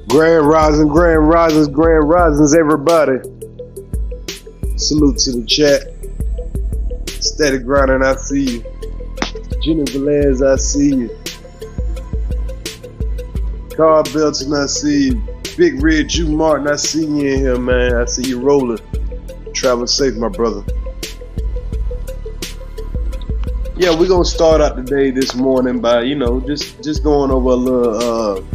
Grand rising, grand risings, grand risings, everybody. Salute to the chat. Steady grinding, I see you. Jenny Velez, I see you. Carl Belton, I see you. Big Red Jew Martin, I see you in here, man. I see you rolling. Travel safe, my brother. Yeah, we're gonna start out the day this morning by, just going over a little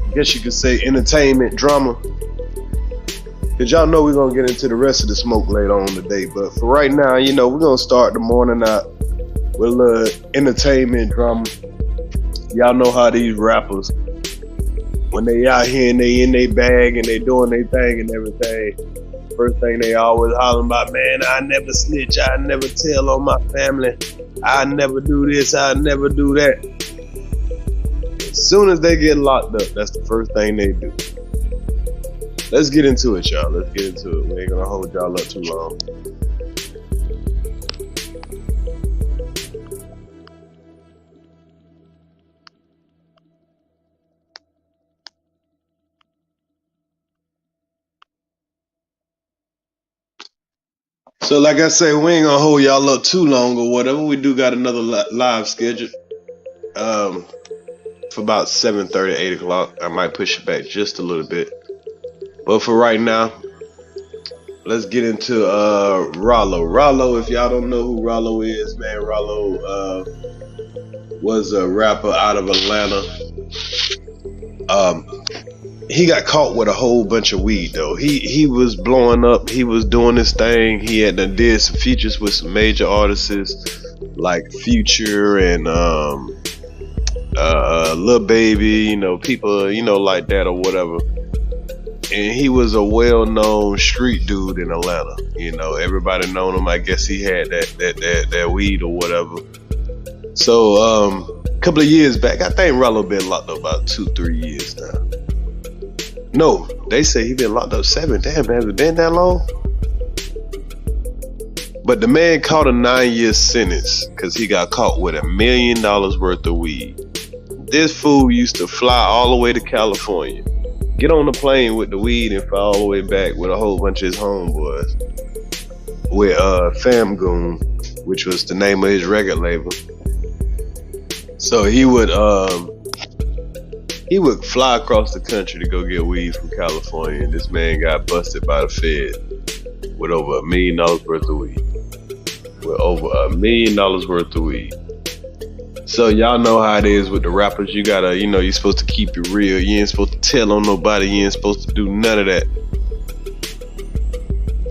I guess you could say entertainment drama. Cause y'all know we're gonna get into the rest of the smoke later on today. But for right now, we're gonna start the morning out with a little entertainment drama. Y'all know how these rappers, when they out here and they in their bag and they doing their thing and everything, first thing they always hollering about, man, I never snitch, I never tell on my family, I never do this, I never do that. As soon as they get locked up, that's the first thing they do. Let's get into it, y'all. Let's get into it. We ain't gonna hold y'all up too long. So like I say, we ain't gonna hold y'all up too long or whatever. We do got another live schedule for about 7:30, 8 o'clock. I might push it back just a little bit. But for right now, let's get into RALO. RALO, if y'all don't know who RALO is, man, RALO was a rapper out of Atlanta. He got caught with a whole bunch of weed though. He was blowing up. He was doing his thing. He had did some features with some major artists like Future and Lil Baby, people like that or whatever. And he was a well-known street dude in Atlanta. Everybody known him. I guess he had that weed or whatever. So a couple of years back, I think RALO been locked up about 2-3 years now. No, they say he been locked up 7. Damn, has it been that long? But the man caught a 9-year sentence because he got caught with $1 million worth of weed. This fool used to fly all the way to California, get on the plane with the weed and fly all the way back with a whole bunch of his homeboys. With Fam Goon, which was the name of his record label. So he would He would fly across the country to go get weed from California, and this man got busted by the Fed with over $1 million worth of weed. With over $1 million worth of weed. So y'all know how it is with the rappers. You gotta, you're supposed to keep it real. You ain't supposed to tell on nobody. You ain't supposed to do none of that.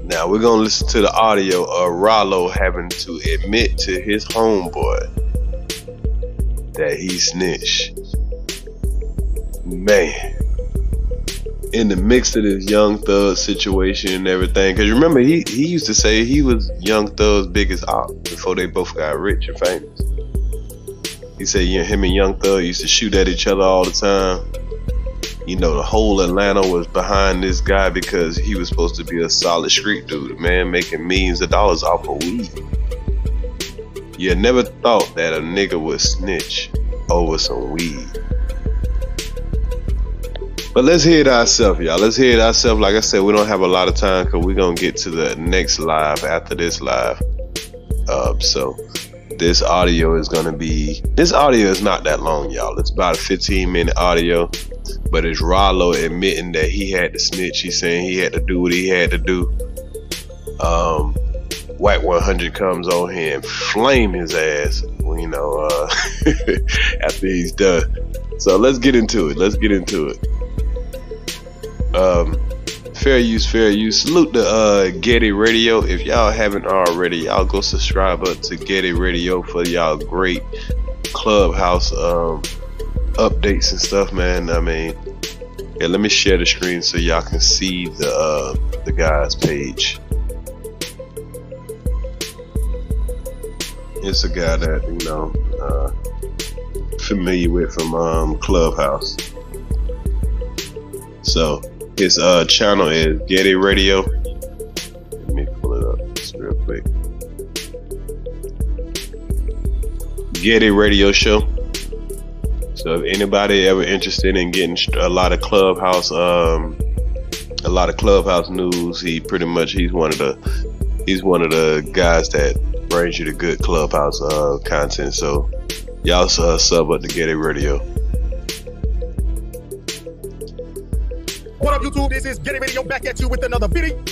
Now we're gonna listen to the audio of RALO having to admit to his homeboy that he snitched. Man, in the mix of this Young Thug situation and everything, because remember he used to say he was Young Thug's biggest op before they both got rich and famous. He said him and Young Thug used to shoot at each other all the time. The whole Atlanta was behind this guy because he was supposed to be a solid street dude, a man making millions of dollars off of weed. You never thought that a nigga would snitch over some weed. But let's hear it ourselves, y'all. Let's hear it ourselves. Like I said, we don't have a lot of time because we're going to get to the next live after this live. So this audio is going to be... This audio is not that long, y'all. It's about a 15-minute audio. But it's RALO admitting that he had to snitch. He's saying he had to do what he had to do. Wack 100 comes on here and flame his ass, after he's done. So let's get into it. Fair use. Salute to Getty Radio. If y'all haven't already, y'all go subscribe up to Getty Radio for y'all great Clubhouse updates and stuff, man. Yeah, let me share the screen so y'all can see the guy's page. It's a guy that familiar with from Clubhouse. So his channel is Getty Radio. Let me pull it up just real quick. Getty Radio Show. So if anybody ever interested in getting a lot of Clubhouse news, he's one of the guys that brings you the good Clubhouse content. So y'all sub up to Getty Radio. What up, YouTube? This is Getty Radio back at you with another video.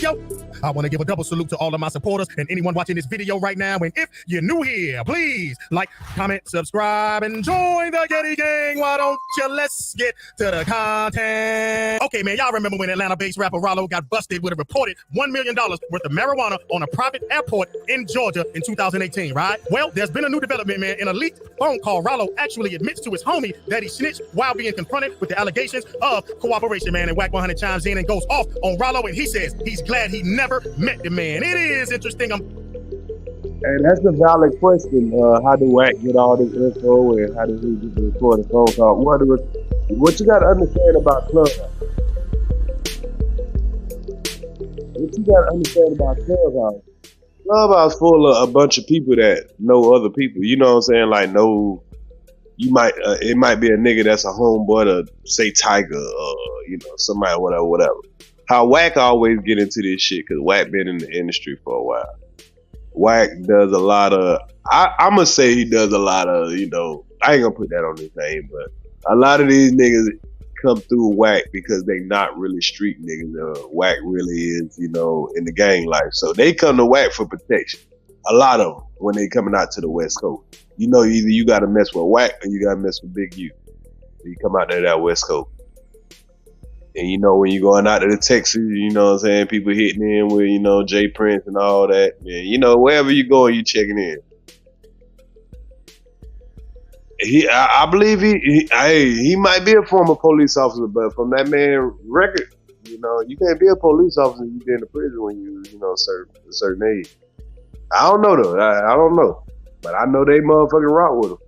I want to give a double salute to all of my supporters and anyone watching this video right now. And if you're new here, please like, comment, subscribe, and join the Getty gang. Why don't you? Let's get to the content. Okay, man, y'all remember when Atlanta-based rapper RALO got busted with a reported $1 million worth of marijuana on a private airport in Georgia in 2018, right? Well, there's been a new development, man. In a leaked phone call, RALO actually admits to his homie that he snitched while being confronted with the allegations of cooperation, man. And Wack 100 chimes in and goes off on RALO, and he says he's glad he never met the man. It is interesting. Hey, that's a valid question. How do Wack get all this info, and how does he get the recorded phone call? What you got to understand about Clubhouse? Clubhouse full of a bunch of people that know other people. You know what I'm saying? Like, it might be a nigga that's a homeboy to say Tiger, or somebody, whatever. How Wack always get into this shit, because Wack been in the industry for a while. Wack does a lot of, I'm going to say he does a lot of, I ain't going to put that on his name, but a lot of these niggas come through Wack because they not really street niggas. Wack really is, in the gang life. So they come to Wack for protection. A lot of them, when they coming out to the West Coast. Either you got to mess with Wack or you got to mess with Big U. You come out there that West Coast. And when you're going out to the Texas, you know what I'm saying, people hitting in with, Jay Prince and all that. And, wherever you go, you checking in. I believe he might be a former police officer, but from that man's record, you can't be a police officer if you get in the prison when you a certain age. I don't know though. I don't know. But I know they motherfucking rock with him.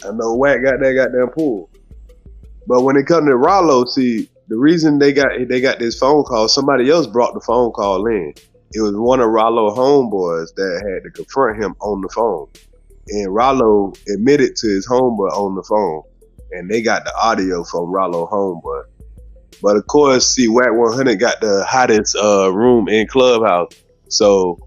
I know Wack got that goddamn pull. But when it comes to RALO, see, the reason they got this phone call, somebody else brought the phone call in. It was one of RALO homeboys that had to confront him on the phone. And RALO admitted to his homeboy on the phone. And they got the audio from RALO homeboy. But of course, see, Wack 100 got the hottest room in Clubhouse. So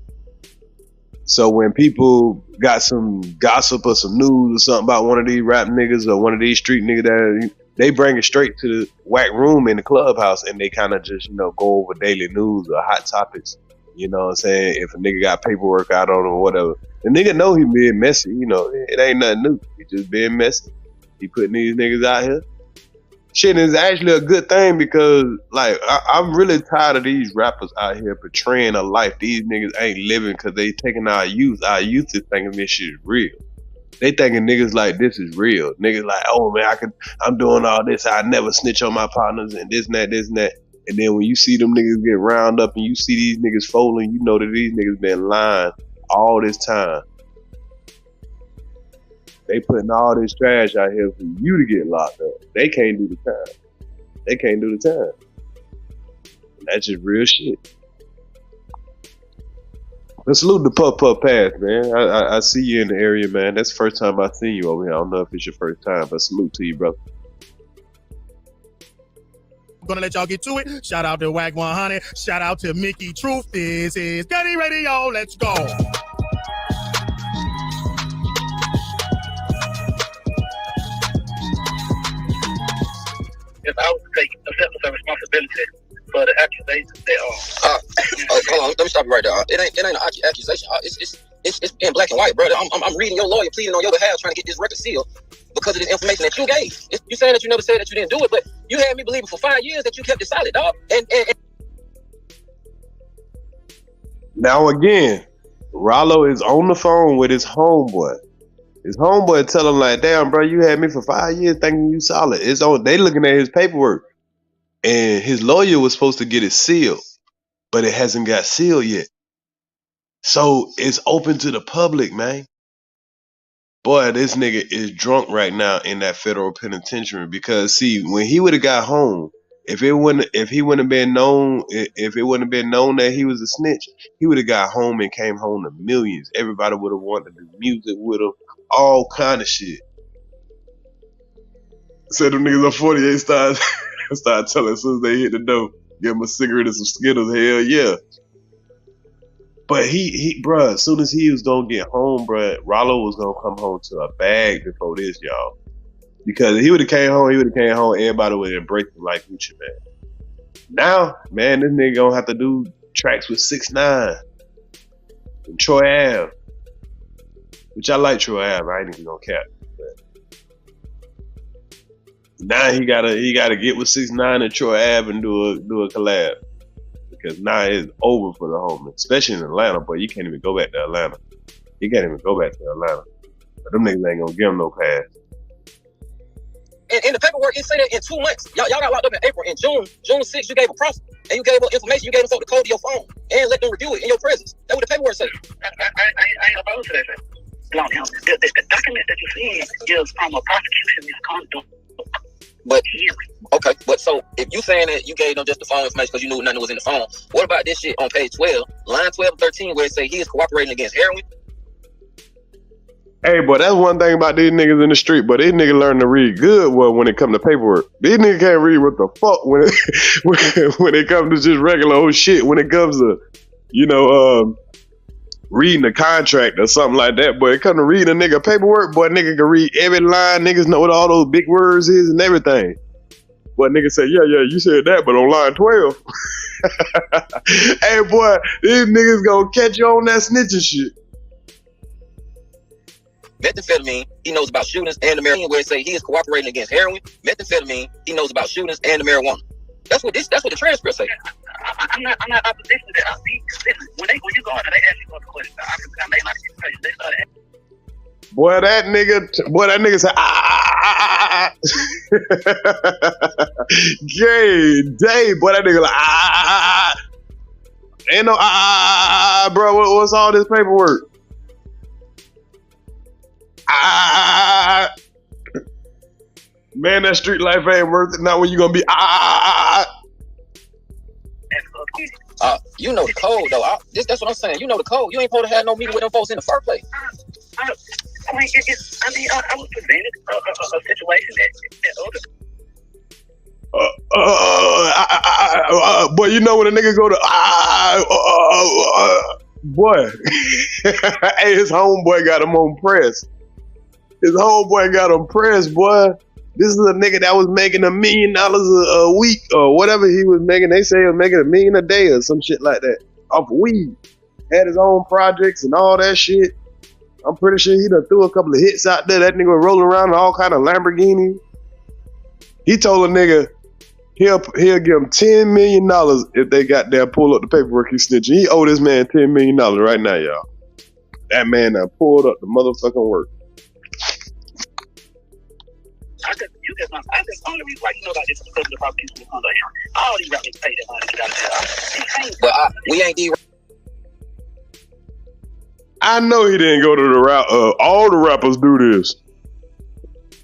when people got some gossip or some news or something about one of these rap niggas or one of these street niggas that they bring it straight to the wack room in the clubhouse, and they kind of just, you know, go over daily news or hot topics. You know what I'm saying? If a nigga got paperwork out on him or whatever, the nigga know he being messy. You know, it ain't nothing new. He just being messy. He putting these niggas out here. Shit is actually a good thing because, like, I'm really tired of these rappers out here portraying a life these niggas ain't living because they taking our youth. Our youth is thinking this shit is real. They thinking niggas like this is real. Niggas like, oh man, I'm doing all this. I never snitch on my partners and this and that, this and that. And then when you see them niggas get round up and you see these niggas folding, you know that these niggas been lying all this time. They putting all this trash out here for you to get locked up. They can't do the time. They can't do the time. And that's just real shit. But salute the Puff Puff Pass, man. I see you in the area, man. That's the first time I seen you over here. I don't know if it's your first time, but salute to you, brother. I'm gonna let y'all get to it. Shout out to Wack 100. Shout out to Mickey Truth. This is Getty Radio. Let's go. If I was to take acceptance of responsibility for the accusations that hold on, let me stop you right there. It ain't an accusation. It's in black and white, brother. I'm reading your lawyer pleading on your behalf, trying to get this record sealed because of this information that you gave. You saying that you never said that you didn't do it, but you had me believing for 5 years that you kept it solid, dog. And now again, RALO is on the phone with his homeboy. His homeboy tell him like, damn, bro, you had me for 5 years thinking you solid. It's on. They looking at his paperwork. And his lawyer was supposed to get it sealed, but it hasn't got sealed yet. So it's open to the public, man. Boy, this nigga is drunk right now in that federal penitentiary because, see, when he would have got home, if it wouldn't have been known that he was a snitch, he would have got home and came home to millions. Everybody would have wanted to do music with him, all kind of shit. Said them niggas on 48 start telling as soon as they hit the door, give him a cigarette and some Skittles. Hell yeah. But he bruh, as soon as he was gonna get home, bruh, RALO was gonna come home to a bag before this, y'all. Because if he would have came home, everybody would have embraced him like Gucci, man. Now, man, this nigga gonna have to do tracks with 6ix9ine and Troy Ave. Which I like Troy Ave, I ain't even gonna cap. Now he gotta get with 6ix9ine and Troy Ave and do a collab. Because now it's over for the homie. Especially in Atlanta, but you can't even go back to Atlanta. You can't even go back to Atlanta. But them niggas ain't gonna give him no pass. And the paperwork, it said that in 2 months. Y'all got locked up in April. In June 6th, you gave a process. And you gave them information. You gave them the code to your phone. And let them review it in your presence. That's what the paperwork said. I ain't opposed to that. The document that you see is from a prosecution misconduct. But okay, but so if you saying that you gave them just the phone information because you knew nothing was in the phone, what about this shit on page 12, line 12 and 13, where it say he is cooperating against heroin? Hey, boy, that's one thing about these niggas in the street, but these niggas learn to read good well when it come to paperwork. These niggas can't read what the fuck when it comes to just regular old shit. When it comes to, reading a contract or something like that, but it come to reading a nigga paperwork, boy, nigga can read every line. Niggas know what all those big words is and everything. Boy, nigga say, yeah, you said that, but on line 12. Hey, boy, these niggas gonna catch you on that snitching shit. Methamphetamine, he knows about shootings and the marijuana, where it say he is cooperating against heroin. Methamphetamine, he knows about shootings and the marijuana. That's what the transcript say. I'm not opposition to that. Listen, when you go under, they ask you other questions. I may not get questions. They start asking. Boy, that nigga said, Gay day, boy, that nigga like, ain't no, bro, what's all this paperwork? Man, that street life ain't worth it. Not when you gonna be, you know the code, though. That's what I'm saying. You know the code. You ain't supposed to have no meeting with them folks in the first place. I was presented a situation that other. Boy, you know when a nigga go to, boy, hey, his homeboy got him on press. His homeboy got him pressed, boy. This is a nigga that was making $1 million a week or whatever he was making. They say he was making $1 million a day or some shit like that off of weed. Had his own projects and all that shit. I'm pretty sure he done threw a couple of hits out there. That nigga was rolling around in all kind of Lamborghinis. He told a nigga he'll give him $10 million if they got there pull up the paperwork he snitching. He owe this man $10 million right now, y'all. That man done pulled up the motherfucking work. I just only reason why you know about this is because of the prosecution of conduct. All these rappers pay that money to get out of jail. But we ain't D. I know he didn't go to the rap. All the rappers do this.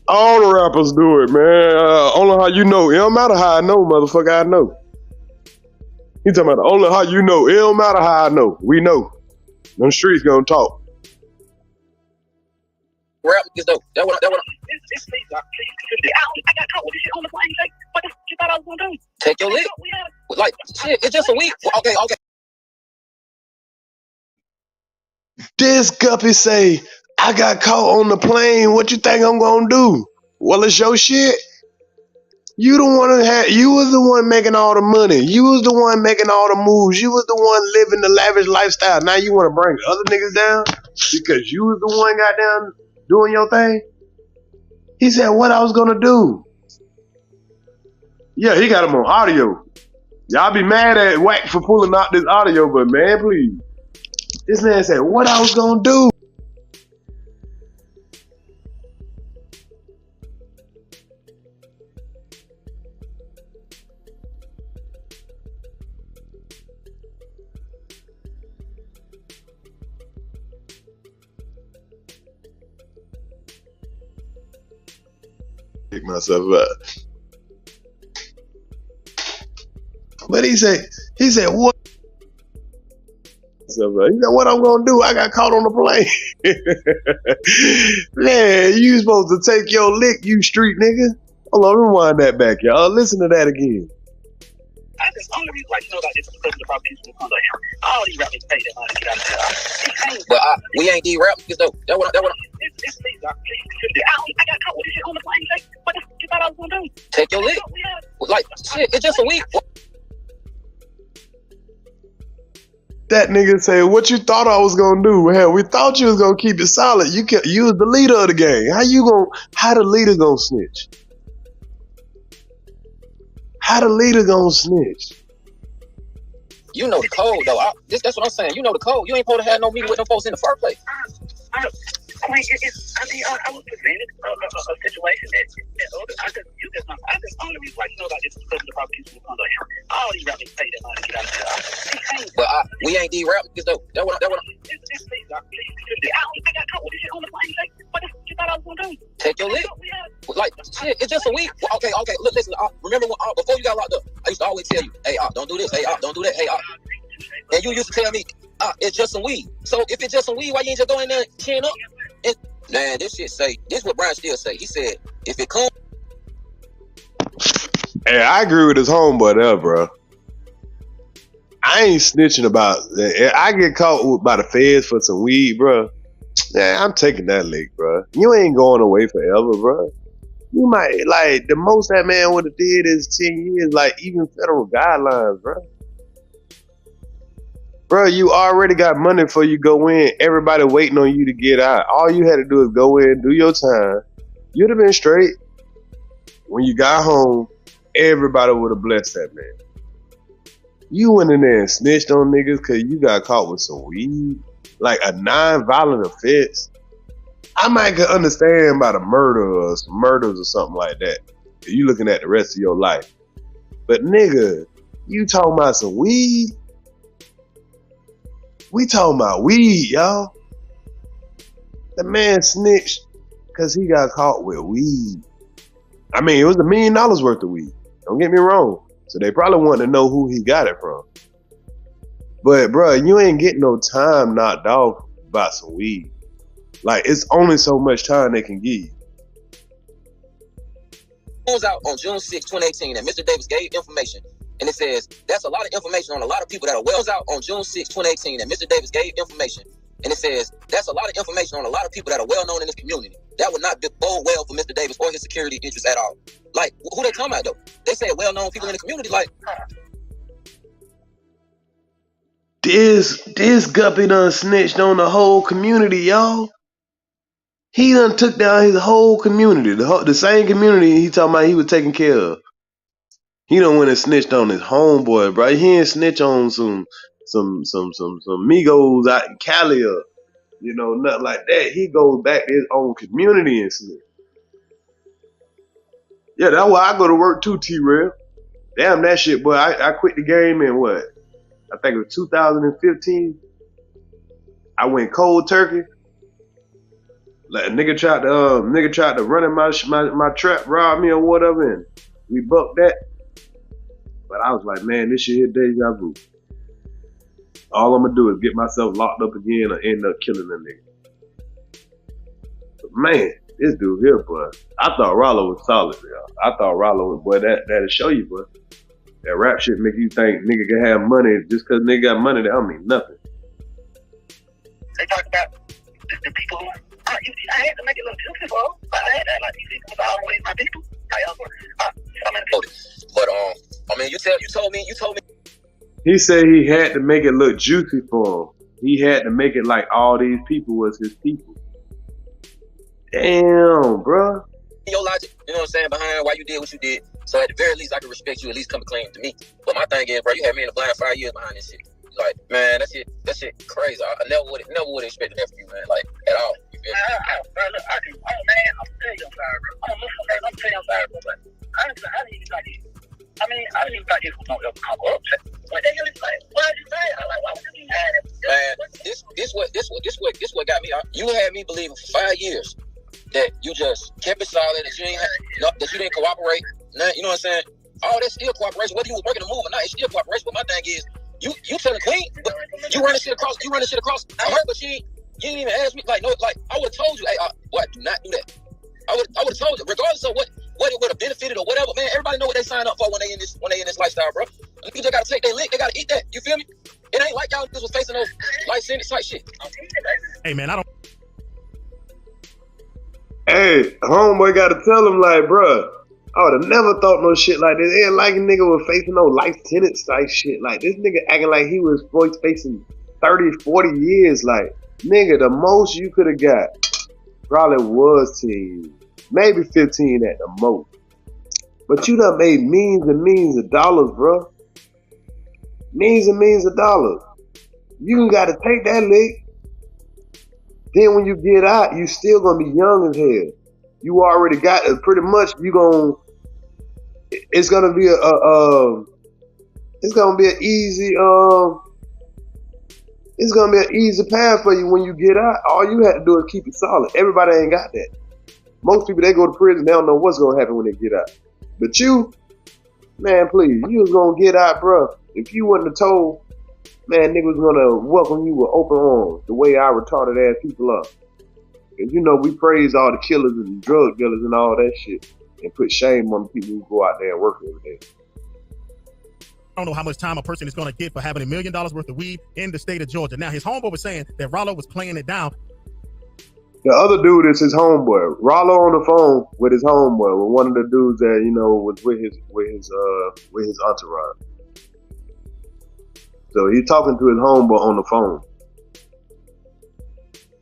All the rappers do it, man. Only how you know. It don't matter how I know, motherfucker. I know. He talking about only how you know. It don't matter how I know. We know. Them streets gonna talk. Rap is dope. That what. Please, I got caught with this shit on the plane. Like, what the fuck you thought I was gonna do? Take your lick. Like shit. It's just a week. Okay. This guppy say, I got caught on the plane. What you think I'm gonna do? Well, it's your shit. You was the one making all the money. You was the one making all the moves. You was the one living the lavish lifestyle. Now you want to bring other niggas down because you was the one got down doing your thing? He said, what I was gonna do? Yeah, he got him on audio. Y'all be mad at Wack for pulling out this audio, but man, please. This man said, what I was gonna do? Pick myself up. But he said, what? He said, what I'm gonna do? I got caught on the plane. Man, you supposed to take your lick, you street nigga. Hold on, rewind that back, y'all. Listen to that again. I just only reason why you know about this is because of the prosecution of conduct. All these rappers pay that money to get out of jail. But we ain't D. Rap is dope. That what. Please, I got caught with this shit on the plane. Like, what the fuck you thought I was gonna do? Take your lick. Like shit. It's just a week. That nigga say, what you thought I was gonna do? Hell, we thought you was gonna keep it solid. You was the leader of the gang. How the leader gonna snitch? How the leader gonna snitch? You know the code though. That's what I'm saying. You know the code. You ain't supposed to have no meeting with them folks in the first place. I was presented a situation that I just only reason why you know about this is because of the prosecution of conduct. All these rappers pay that money to get out of jail. But we ain't D. Rap is dope. That what. Please, I got caught with this shit on the plane. Like, what the fuck you thought I was gonna do? Take your lick. Like shit. It's just a week. Okay. Look, listen. Remember when before you got locked up, I used to always tell you, hey, don't do this. Hey, don't do that. Hey, and you used to tell me, it's just some weed. So if it's just some weed, why you ain't just go in there and chin up? And, man, this shit say, this is what Brian still say. He said, if it comes. Hey, I agree with his homeboy there, bro. I ain't snitching about, I get caught by the feds for some weed, bro. Yeah, I'm taking that lick, bro. You ain't going away forever, bro. You might, like, the most that man would have did is 10 years, like, even federal guidelines, bro. Bro, you already got money before you go in. Everybody waiting on you to get out. All you had to do is go in, do your time. You'd have been straight. When you got home, everybody would have blessed that man. You went in there and snitched on niggas because you got caught with some weed. Like a non-violent offense. I might could understand about a murder or some murders or something like that. If you looking at the rest of your life. But nigga, you talking about some weed? We talking about weed, y'all. The man snitched because he got caught with weed. I mean, it was $1 million worth of weed. Don't get me wrong. So they probably wanted to know who he got it from. But, bro, you ain't getting no time knocked off about some weed. Like, it's only so much time they can give you. It was out on June 6, 2018, and Mr. Davis gave information. And it says, that's a lot of information on a lot of people that are well out on June 6, 2018, and Mr. Davis gave information. And it says, that's a lot of information on a lot of people that are well known in this community. that would not bode well for Mr. Davis or his security interests at all. Like, who they talking about though? They said well-known people in the community. Like, this guppy done snitched on the whole community, y'all. He done took down his whole community, the same community he talking about he was taking care of. He done went and snitched on his homeboy, bro. He ain't snitch on some Migos out in Cali or, you know, nothing like that. He goes back to his own community and snitch. Yeah, that's why I go to work too, T-Rail. Damn that shit, boy. I quit the game in what? I think it was 2015. I went cold turkey. Like a nigga tried to run in my trap, rob me or whatever, and we bucked that. But I was like, man, this shit here deja vu. All I'm gonna do is get myself locked up again or end up killing a nigga. But man, this dude here, boy. I thought RALO was solid, y'all. I thought RALO was, boy, that'll show you, boy. That rap shit make you think nigga can have money just cause nigga got money, that don't mean nothing. They talk about the people who I had to make it look beautiful. I had that like these people was always my people. But I mean, you told me. He said he had to make it look juicy for him. He had to make it like all these people was his people. Damn, bro. Your logic, you know what I'm saying, behind why you did what you did. So at the very least, I can respect you. At least come to claim to me. But my thing is, bro, you had me in the blind 5 years behind this shit. Like, man, that shit crazy. I never would have expected that from you, man. Like, at all. You feel me? Bro, look, I'm telling you, I'm sorry, bro. I'm telling you, I'm sorry, bro. But honestly, I didn't even think this. I didn't even think this was gonna ever come up. But they was like, why did you say it? I'm like, why would you do that? Man, this what got me. You had me believing for 5 years that you just kept it solid, that you didn't cooperate. Now, you know what I'm saying? All that's still cooperation. Whether you was working the move or not, it's still cooperation. But my thing is, you telling Queen, but you running shit across. I heard, but you didn't even ask me. Like, no, like I would have told you, hey, what? Do not do that. I would have told you, regardless of what it would have benefited or whatever. Man, everybody know what they sign up for when they in this lifestyle, bro. You just gotta take their lick. They gotta eat that. You feel me? It ain't like y'all just was facing those life sentence type shit. Hey man, I don't. Hey, homeboy gotta tell him like, bruh, I would have never thought no shit like this. It ain't like a nigga was facing no life sentence type shit. Like, this nigga acting like he was facing 30, 40 years. Like, nigga, the most you could have got probably was 10 years. Maybe 15 at the most. But you done made millions and millions of dollars, bro. Millions and millions of dollars. You gotta take that lick. Then when you get out, you still gonna be young as hell. You already got it. Pretty much. It's gonna be an easy path for you when you get out. All you have to do is keep it solid. Everybody ain't got that. Most people, they go to prison, they don't know what's gonna happen when they get out. But you, man, please, you was gonna get out, bro. If you wouldn't have told, man, niggas gonna welcome you with open arms, the way our retarded ass people are. And you know, we praise all the killers and drug dealers and all that shit, and put shame on the people who go out there and work every day. I don't know how much time a person is going to get for having $1 million worth of weed in the state of Georgia. Now, his homeboy was saying that RALO was playing it down. The other dude is his homeboy. RALO on the phone with his homeboy, with one of the dudes that, you know, was with his entourage. So he's talking to his homeboy on the phone.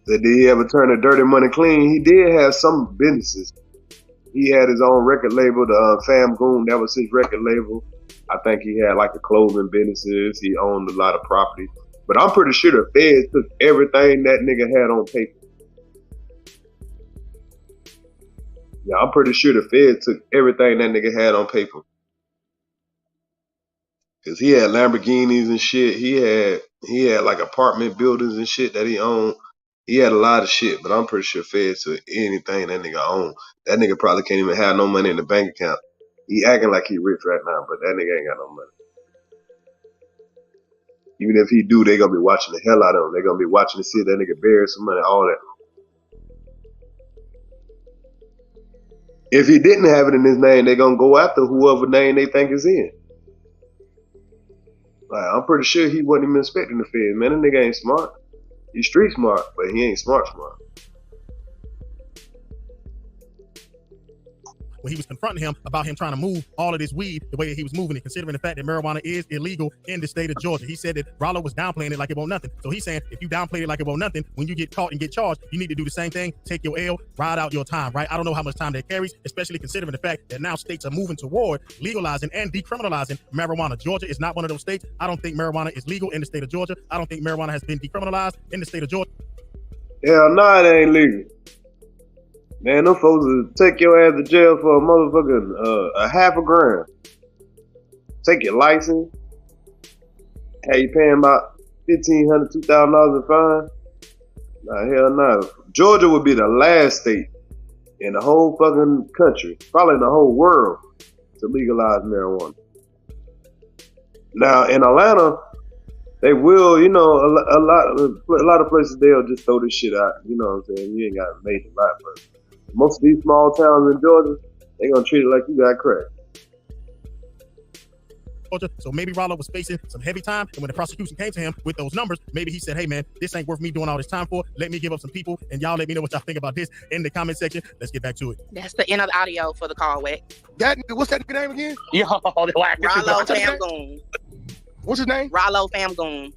Said, did he ever turn the dirty money clean? He did have some businesses. He had his own record label, the Fam Goon. That was his record label. I think he had like a clothing businesses. He owned a lot of property. But I'm pretty sure the feds took everything that nigga had on paper. Yeah, I'm pretty sure the feds took everything that nigga had on paper. Cause he had Lamborghinis and shit. He had like apartment buildings and shit that he owned. He had a lot of shit, but I'm pretty sure feds took anything that nigga owned. That nigga probably can't even have no money in the bank account. He acting like he rich right now, but that nigga ain't got no money. Even if he do, they gonna be watching the hell out of him. They gonna be watching to see if that nigga bury some money, all that. If he didn't have it in his name, they gonna go after whoever name they think is in. Like, I'm pretty sure he wasn't even expecting the feds. Man, that nigga ain't smart. He's street smart, but he ain't smart. when he was confronting him about him trying to move all of this weed the way that he was moving it, considering the fact that marijuana is illegal in the state of Georgia. He said that RALO was downplaying it like it won't nothing. So he's saying if you downplay it like it won't nothing, when you get caught and get charged, you need to do the same thing, take your L, ride out your time, right? I don't know how much time that carries, especially considering the fact that now states are moving toward legalizing and decriminalizing marijuana. Georgia is not one of those states. I don't think marijuana is legal in the state of Georgia. I don't think marijuana has been decriminalized in the state of Georgia. Hell no, it ain't legal. Man, them folks will take your ass to jail for a motherfucking a half a grand. Take your license. Have you paying about $1,500, $2,000 in fine? Nah, hell no. Georgia would be the last state in the whole fucking country, probably in the whole world, to legalize marijuana. Now in Atlanta, they will, you know, a lot of places they'll just throw this shit out. You know what I'm saying? You ain't got a major lot, but most of these small towns in Georgia, they gonna treat it like you got crack. So maybe RALO was facing some heavy time, and when the prosecution came to him with those numbers, maybe he said, hey man, this ain't worth me doing all this time for. Let me give up some people, and y'all let me know what y'all think about this in the comment section. Let's get back to it. That's the end of the audio for the call, Wack. That what's that nigga name again? Yo, the wack. RALO Famgoon. What's his name? RALO Famgoon.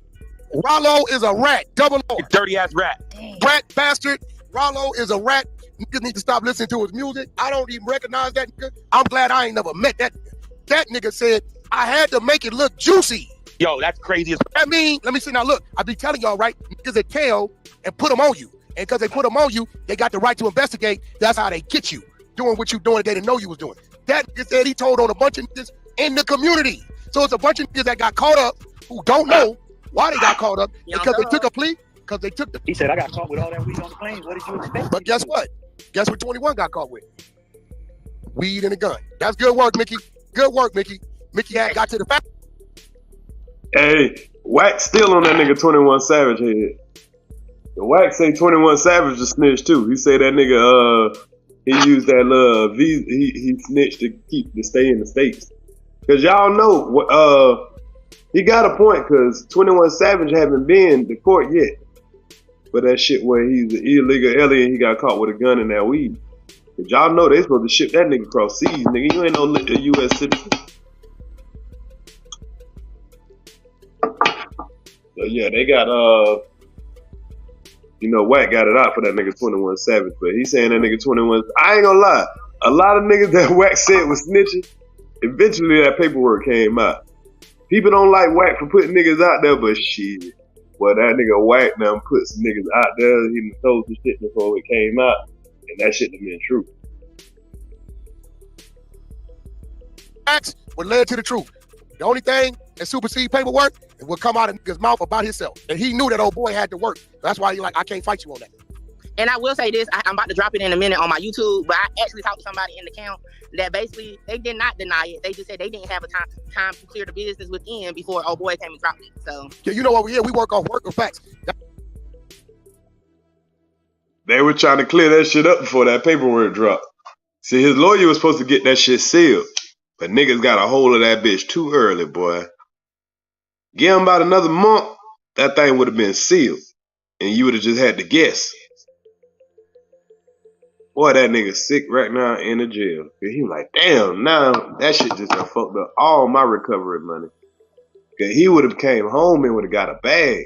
RALO is a rat. Double O. Dirty ass rat. Rat bastard. RALO is a rat. Niggas need to stop listening to his music. I don't even recognize that nigga. I'm glad I ain't never met that nigga. That nigga said, I had to make it look juicy. Yo, that's crazy as I mean, let me see now. Look, I be telling y'all, right? Niggas that tell and put them on you. And because they put them on you, they got the right to investigate. That's how they get you. Doing what you doing that they didn't know you was doing. That nigga said he told on a bunch of niggas in the community. So it's a bunch of niggas that got caught up who don't know why they got caught up because they took a plea. Because they took the. He said, I got caught with all that weed on the plane. What did you expect? But guess what? Guess what 21 got caught with? Weed and a gun. That's good work, Mickey. Good work, Mickey. Mickey had got to the fact. Hey, Wack still on that nigga 21 Savage head. The Wack say 21 Savage is snitch too. He say that nigga he used that visa, he snitched to stay in the States. Cause y'all know he got a point, cause 21 Savage haven't been to court yet. But that shit where he's an illegal alien, he got caught with a gun and that weed. Cause y'all know they supposed to ship that nigga across seas, nigga. You ain't no U.S. citizen. So yeah, they got Wack got it out for that nigga 21 Savage, but he's saying that nigga 21. I ain't gonna lie, a lot of niggas that Wack said was snitching, eventually that paperwork came out. People don't like Wack for putting niggas out there, but shit, well that nigga Wack now put some niggas out there. He told some shit before it came out, and that shit done been true. Facts what led to the truth. The only thing that supersede paperwork is what come out of nigga's mouth about himself. And he knew that old boy had to work. That's why he like, I can't fight you on that. And I will say this, I'm about to drop it in a minute on my YouTube, but I actually talked to somebody in the count that basically, they did not deny it. They just said they didn't have a time to clear the business within before old boy came and dropped it. So yeah, you know what we work off work or facts. They were trying to clear that shit up before that paperwork dropped. See, his lawyer was supposed to get that shit sealed, but niggas got a hold of that bitch too early, boy. Give him about another month, that thing would have been sealed, and you would have just had to guess. Boy, that nigga sick right now in the jail. He was like, damn, now that shit just done fucked up all my recovery money. Cause he would have came home and would have got a bag.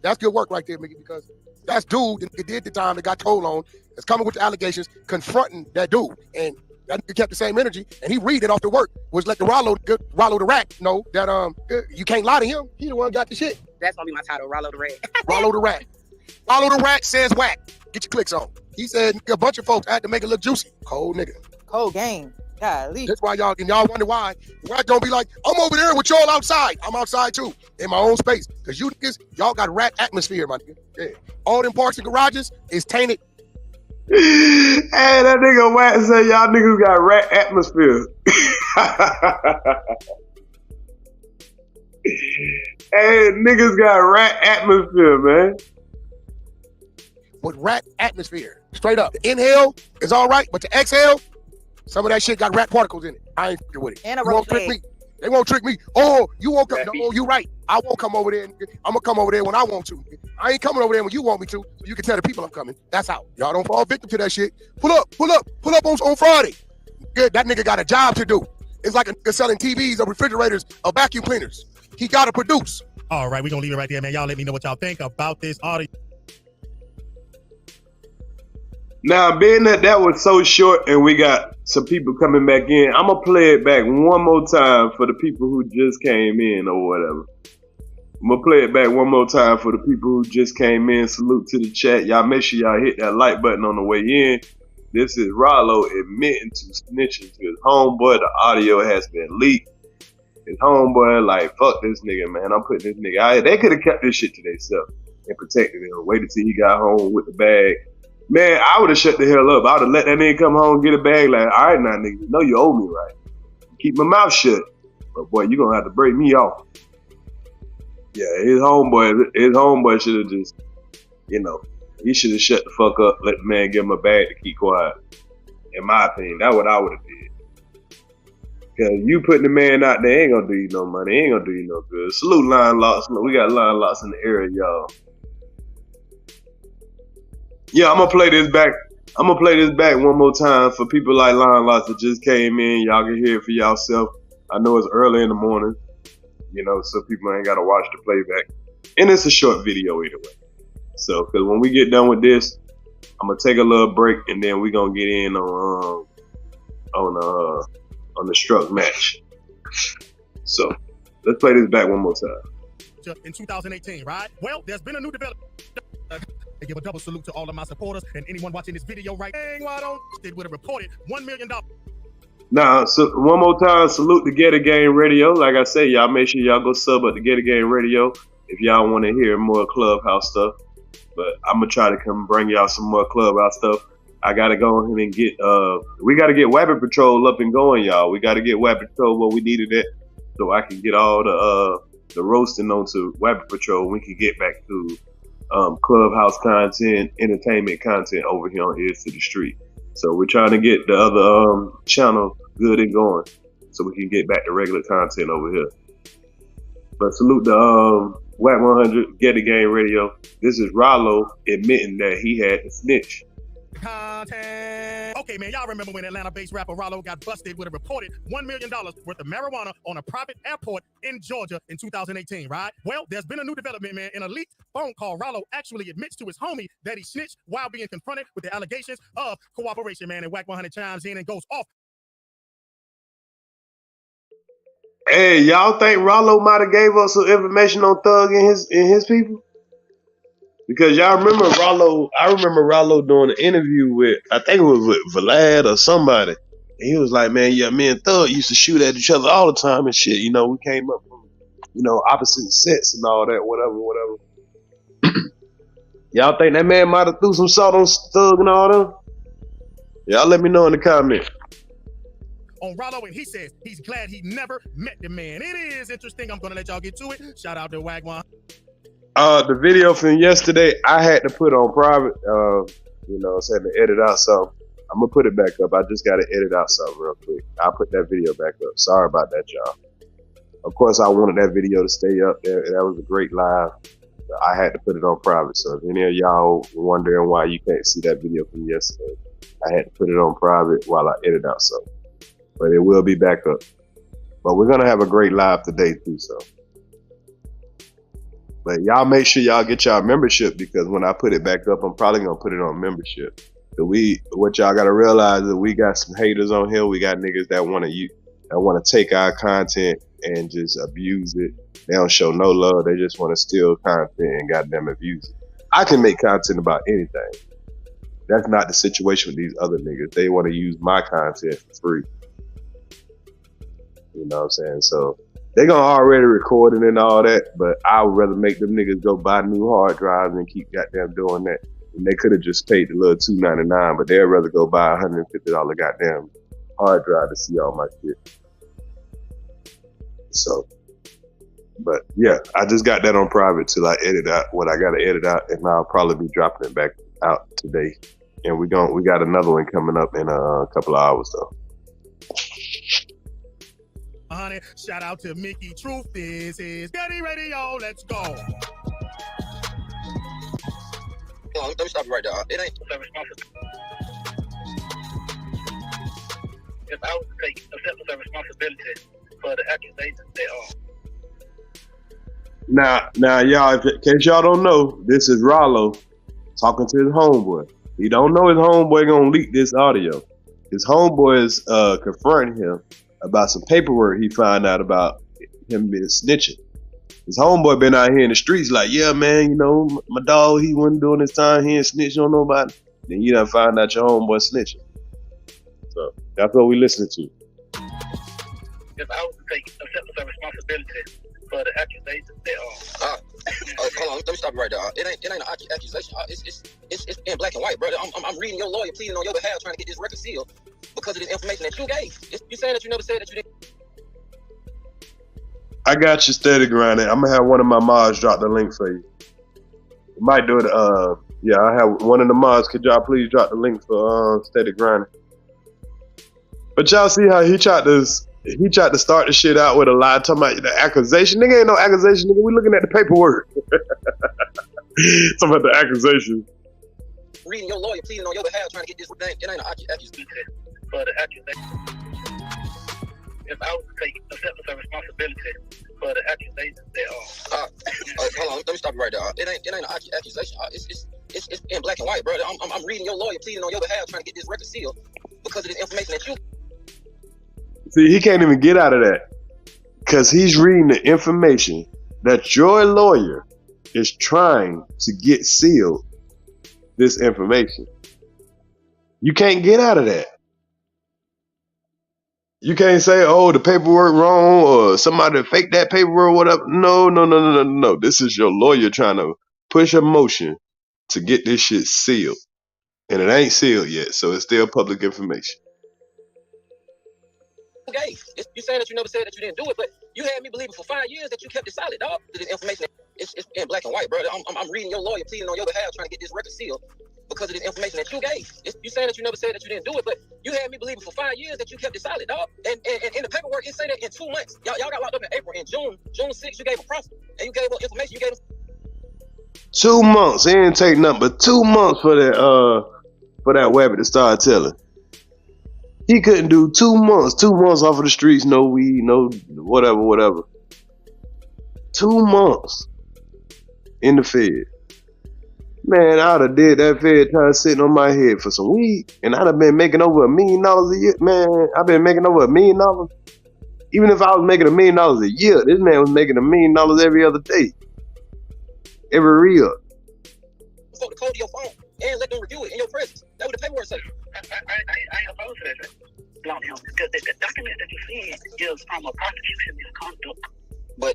That's good work right there, Mickey, because that's dude that did the time that got told on, that's coming with the allegations, confronting that dude. And that nigga kept the same energy, and he read it off the work, was let the RALO the rat know that you can't lie to him. He the one got the shit. that's gonna be my title, RALO the rat. RALO the rat. RALO the rat says whack. Get your clicks on. He said a bunch of folks had to make it look juicy. Cold nigga. Cold game. Golly. That's why y'all wonder why rat don't be like, I'm over there with y'all outside. I'm outside too, in my own space. Cause you niggas, y'all got rat atmosphere, my nigga. Yeah. All them parks and garages is tainted. Hey, that nigga Wack said y'all niggas got rat atmosphere. Hey, niggas got rat atmosphere, man. With rat atmosphere, straight up. The inhale is all right, but the exhale, some of that shit got rat particles in it. I ain't with it. And a You won't rubber trick leg. me. They won't trick me. Oh, you won't come. No, you right. I won't come over there. I'm gonna come over there when I want to. I ain't coming over there when you want me to. So you can tell the people I'm coming. That's how. Y'all don't fall victim to that shit. Pull up on Friday. Good. That nigga got a job to do. It's like a selling TVs or refrigerators or vacuum cleaners. He gotta produce. All right, we're gonna leave it right there, man. Y'all let me know what y'all think about this audio. Now, being that was so short and we got some people coming back in, I'm going to play it back one more time for the people who just came in or whatever. I'm going to play it back one more time for the people who just came in. Salute to the chat. Y'all make sure y'all hit that like button on the way in. This is RALO admitting to snitching to his homeboy. The audio has been leaked. His homeboy like, fuck this nigga, man. I'm putting this nigga out here. They could have kept this shit to themselves and protected him. Waited till he got home with the bag. Man, I would have shut the hell up. I would have let that nigga come home and get a bag. Like, all right now, nigga, you know you owe me, right? Keep my mouth shut. But boy, you gonna have to break me off. Yeah, his homeboy should have just, he should have shut the fuck up, let the man give him a bag to keep quiet. In my opinion, that's what I would have did. Cause you putting the man out there ain't gonna do you no money, ain't gonna do you no good. Salute line lockz. We got line lockz in the area, y'all. Yeah, I'm gonna play this back. One more time for people like line lockz that just came in. Y'all can hear it for yourself. I know it's early in the morning, so people ain't gotta watch the playback. And it's a short video either way. So, cause when we get done with this, I'm gonna take a little break and then we gonna get in on the struck match. So, let's play this back one more time. In 2018, right? Well, there's been a new development. I give a double salute to all of my supporters and anyone watching this video right now. Why don't it would have reported $1 million. Now, so one more time, salute the Get a Game Radio. Like I say, y'all make sure y'all go sub up the Get a Game Radio if y'all want to hear more Clubhouse stuff. But I'm gonna try to come bring y'all some more Clubhouse stuff. I gotta go ahead and get we gotta get Weapon Patrol up and going, y'all. We gotta get Weapon Patrol where we needed it, so I can get all the roasting onto Weapon Patrol. We can get back to Clubhouse content, entertainment content over here on Earz to the Street. So we're trying to get the other channel good and going so we can get back to regular content over here. But salute the Wack 100 Get a Game Radio. This is RALO admitting that he had to snitch. Content. Okay, man, y'all remember when Atlanta-based rapper RALO got busted with a reported $1 million worth of marijuana on a private airport in Georgia in 2018, right? Well, there's been a new development, man. In a leaked phone call, RALO actually admits to his homie that he snitched while being confronted with the allegations of cooperation, man. And Wack 100 chimes in and goes off. Hey, y'all think RALO might have gave us some information on Thug and his people? Because y'all remember RALO, I remember RALO doing an interview with, I think it was with Vlad or somebody. And he was like, man, yeah, me and Thug used to shoot at each other all the time and shit. We came up from, opposite sets and all that, whatever. Y'all think that man might have threw some salt on Thug and all that? Y'all let me know in the comments. On RALO, and he says he's glad he never met the man. It is interesting. I'm gonna let y'all get to it. Shout out to Wack 100. The video from yesterday, I had to put on private, I had to edit out something. I'm going to put it back up. I just got to edit out something real quick. I'll put that video back up. Sorry about that, y'all. Of course, I wanted that video to stay up there. That was a great live. I had to put it on private. So if any of y'all wondering why you can't see that video from yesterday, I had to put it on private while I edit out something. But it will be back up. But we're going to have a great live today, too, so. But y'all make sure y'all get y'all membership, because when I put it back up, I'm probably going to put it on membership. So what y'all got to realize is we got some haters on here. We got niggas that want to take our content and just abuse it. They don't show no love. They just want to steal content and goddamn abuse it. I can make content about anything. That's not the situation with these other niggas. They want to use my content for free. You know what I'm saying? So they gonna already record it and all that, but I would rather make them niggas go buy new hard drives and keep goddamn doing that. And they could have just paid the little $2.99, but they'd rather go buy a $150 goddamn hard drive to see all my shit. So, but yeah, I just got that on private till I edit out what I gotta edit out, and I'll probably be dropping it back out today. And we got another one coming up in a couple of hours though. honey. Shout out to Mickey. Truth, this is Getty Radio. Let's go. Hold on, let me stop you right there. It ain't the responsibility. If I was to take accept the responsibility for the accusations that Now, y'all, in case y'all don't know, this is RALO talking to his homeboy. He don't know his homeboy gonna leak this audio. His homeboy is confronting him about some paperwork he found out about him being snitching. His homeboy been out here in the streets like, yeah, man, you know, my dog, he wasn't doing his time, he ain't snitching on nobody. Then you done find out your homeboy snitching. So that's what we listening to. if I was to take accept the responsibility for the accusations that hold on, let me stop you right there. It ain't an accusation. It's in black and white, brother. I'm reading your lawyer pleading on your behalf, trying to get this record sealed because of the information that you gave. You saying that you never said that you didn't. I got you steady grinding. I'm gonna have one of my mods drop the link for you. We might do it. Yeah, I have one of the mods. Could y'all please drop the link for steady grinding? But y'all see how he tried to start the shit out with a lie, talking about the accusation. Nigga ain't no accusation. Nigga, we looking at the paperwork. Talking about the accusation. Reading your lawyer pleading on your behalf, trying to get this thing. It ain't an accusation. For the accusation. If I was to take accept the responsibility for the accusations that hold on, let me stop you right there. It ain't an accusation. It's in black and white, brother. I'm reading your lawyer pleading on your behalf, trying to get this record sealed because of the information that you. See, he can't even get out of that because he's reading the information that your lawyer is trying to get sealed. This information, you can't get out of that. You can't say, "Oh, the paperwork wrong," or somebody faked that paperwork, or whatever. No. This is your lawyer trying to push a motion to get this shit sealed, and it ain't sealed yet, so it's still public information. Okay, you saying that you never said that you didn't do it, but you had me believing for 5 years that you kept it solid, dog. The information, it's in black and white, brother. I'm reading your lawyer pleading on your behalf, trying to get this record sealed because of the information that you gave. You saying that you never said that you didn't do it, but you had me believing for 5 years that you kept it solid, dog. And in the paperwork, it said that in 2 months. Y'all got locked up in April. In June 6th, you gave a profit, and you gave up information. You gave 2 months. It didn't take nothing but 2 months for that rabbit to start telling. He couldn't do 2 months. 2 months off of the streets, no weed, no whatever. 2 months in the Fed. Man, I'd have did that Fed time sitting on my head for some weed, and I'd have been making over $1 million a year. Man, I've been making over $1 million. Even if I was making $1 million a year, this man was making $1 million every other day, every reel. Put the code to your phone and let them review it in your presence. That what the paperwork say. I ain't opposed to that. No, the document that you see is from a prosecution misconduct. But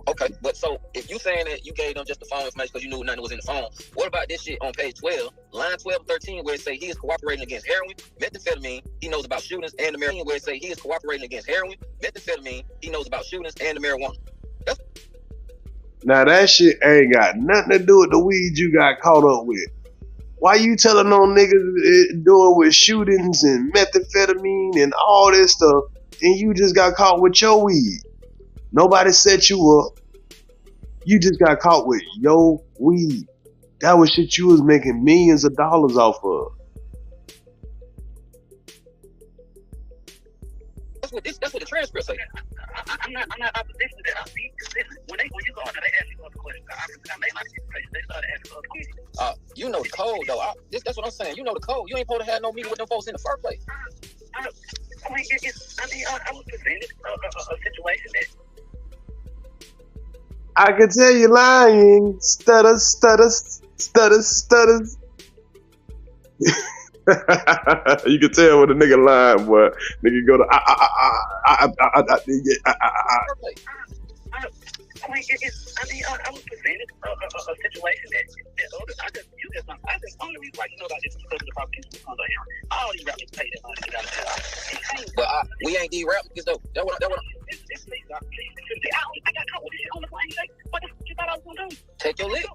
okay, but so if you saying that you gave them just the phone information because you knew nothing was in the phone, what about this shit on page 12, line 12 and 13, where it say he is cooperating against heroin, methamphetamine, he knows about shootings and the marijuana, where it say he is cooperating against heroin, methamphetamine, he knows about shootings and the marijuana. Now that shit ain't got nothing to do with the weed you got caught up with. Why you telling on niggas doing with shootings and methamphetamine and all this stuff, and you just got caught with your weed? Nobody set you up. You just got caught with your weed. That was shit you was making millions of dollars off of. That's what the transcripts say. I'm not opposition to that. When you go on there, they ask you other questions. I made my situation. They started asking other questions. You know the code though. That's what I'm saying. You know the code. You ain't supposed to have no meeting with them folks in the first place. I was presented a situation that. I can tell you lying. Stutters. You can tell when a nigga lying, boy. Nigga go to I was presented a situation that I just only reason why you know about this because of the prosecution misconduct. All these rappers pay that money. But we ain't these rappers though. That what I got caught with this shit on the plane. What the fuck you thought I was gonna do? Take your lick.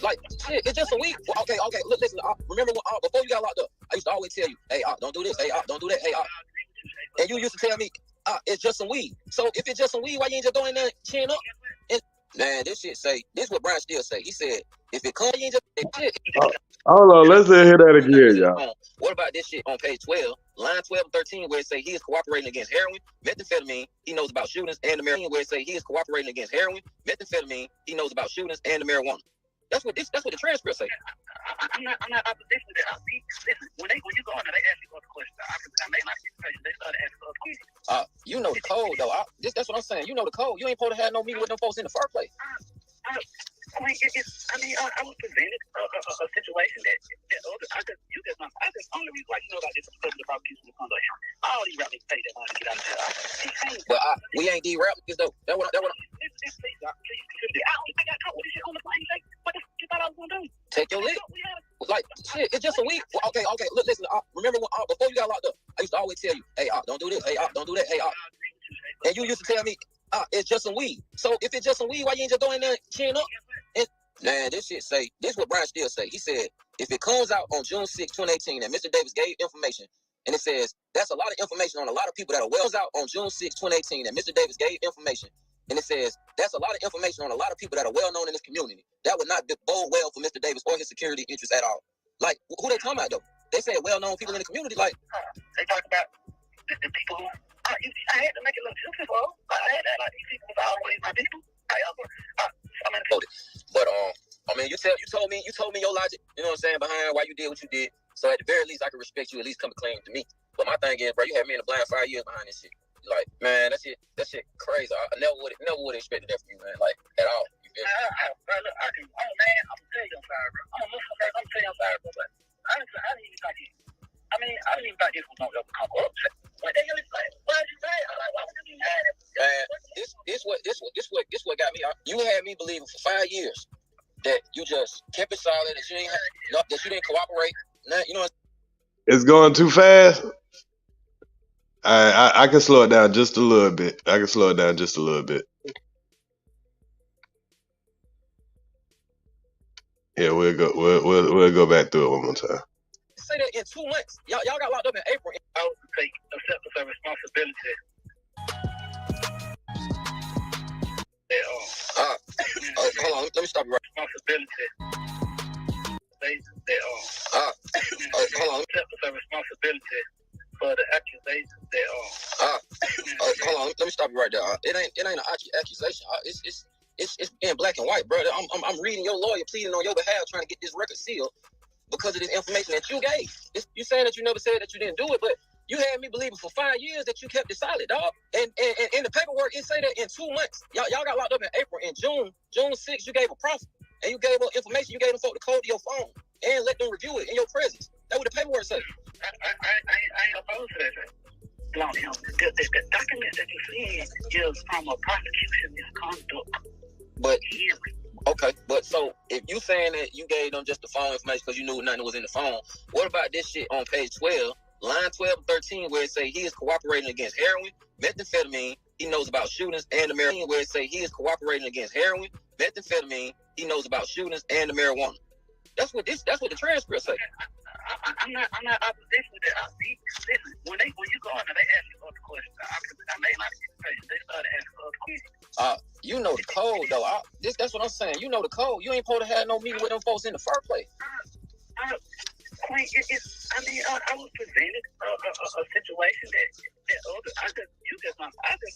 Like shit, it's just a week. Okay. Look, listen. Remember when, before you got locked up, I used to always tell you, "Hey, don't do this. Hey, don't do that. Hey, and you used to tell me, it's just some weed. So if it's just some weed, why you ain't just go in there and chin up? And, man, this shit say, this is what Brian still say. He said, if it comes, you ain't just shit. Hold on, let's hear that again, y'all. What about this shit on page 12, line 12 and 13, where it say he is cooperating against heroin, methamphetamine, he knows about shootings, and the marijuana, where it say he is cooperating against heroin, methamphetamine, he knows about shootings, and the marijuana. That's what the transcript say. I'm not opposition to that. Listen, when you go on there, they ask you other questions. I may not get questions. They started asking other questions. You know the code though. That's what I'm saying. You know the code. You ain't supposed to have no meeting with them folks in the first place. I was presented a situation that only reason why you know about this is because of the prosecution was under him. All these rappers pay that money to get out of jail. But we ain't de-rapping this though. That what. I got caught with this shit on the plane. What the fuck you thought I was gonna do? Take your lick. Like shit, it's just a week. Okay. Look, listen. Remember when before you got locked up, I used to always tell you, hey, don't do this. Hey, don't do that. Hey, and you used to tell me, it's just some weed. So if it's just some weed, why you ain't just go in there and chin up? Man, this shit say, this is what Brian still say. He said, if it comes out on June 6, 2018, that Mr. Davis gave information, and it says, that's a lot of information on a lot of people that are out on June 6, 2018, that Mr. Davis gave information, and it says, that's a lot of information on a lot of people that are well known in this community. That would not bode well for Mr. Davis or his security interests at all. Like, who they talking about, though? They say well known people in the community, like. They talk about the people who, I had to make it look beautiful. I had that, like, these people was always my people. But I mean, you told me your logic, you know what I'm saying, behind why you did what you did. So at the very least, I can respect you, at least come clean to me. But my thing is, bro, you had me in the blind 5 years behind this shit. Like, man, that shit crazy. I never would have expected that from you, man, like at all. You feel me? I'm tell you I'm sorry, bro. I'm tell you I'm sorry, bro. But I didn't even think it. I didn't even think this was gonna ever come up. What they really like? Why did you say? Like, why would you be mad at me? Man, this what got me. You had me believing for 5 years that you just kept it solid, that you didn't cooperate. Now, you know what? It's going too fast. I can slow it down just a little bit. Yeah, we'll go back through it one more time. Say that in 2 months. Y'all got locked up in April. I was to take acceptance of responsibility. Hold on, let me stop you right. Responsibility. Hold on. Acceptance of responsibility for the accusations that hold on, let me stop you right there. It ain't an accusation. It's in black and white, brother. I'm reading your lawyer pleading on your behalf, trying to get this record sealed because of this information that you gave. You saying that you never said that you didn't do it, but you had me believing for 5 years that you kept it solid, dog. And in the paperwork, it say that in 2 months, y'all got locked up in April. In June 6th, you gave a profit. And you gave up information. You gave them folk the code to your phone and let them review it in your presence. That's what the paperwork says. I ain't opposed to that. The document that you see is from a prosecution misconduct. But okay, but so if you saying that you gave them just the phone information because you knew nothing was in the phone, what about this shit on page 12, line 12 and 13, where it say he is cooperating against heroin, methamphetamine, he knows about shootings and the marijuana, where it say he is cooperating against heroin, methamphetamine, he knows about shootings and the marijuana. That's what the transcript say. I'm not opposition to that. Listen, when you go on there, they ask you other questions. I may not get questions. They started asking other questions. You know the code though. That's what I'm saying. You know the code. You ain't supposed to have no meeting with them folks in the first place. Queen, I was presented a situation that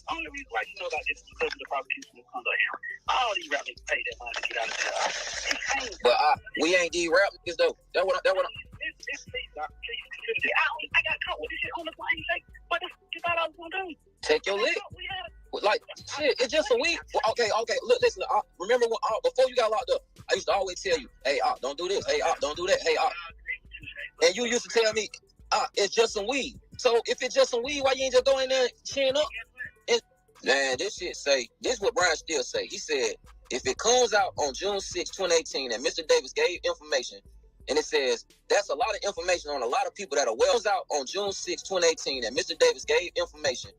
only reason why you know about this is because of the prosecution was under him. All these rappers pay that money to get out of jail. But we ain't de-rapping this though. That what I'm. I got caught with this shit on the plane. What the fuck you thought I was gonna do? Take your lick. Like shit, it's just a week. Okay. Look, listen. Remember when before you got locked up, I used to always tell you, hey, don't do this. Hey, don't do that. Hey, and you used to tell me, it's just some weed. So if it's just some weed, why you ain't just go in there and chin up? Man, this shit say, this is what Brian still say. He said, if it comes out on June 6, 2018, that Mr. Davis gave information, and it says, that's a lot of information on a lot of people that are well out on June 6, 2018, that Mr. Davis gave information,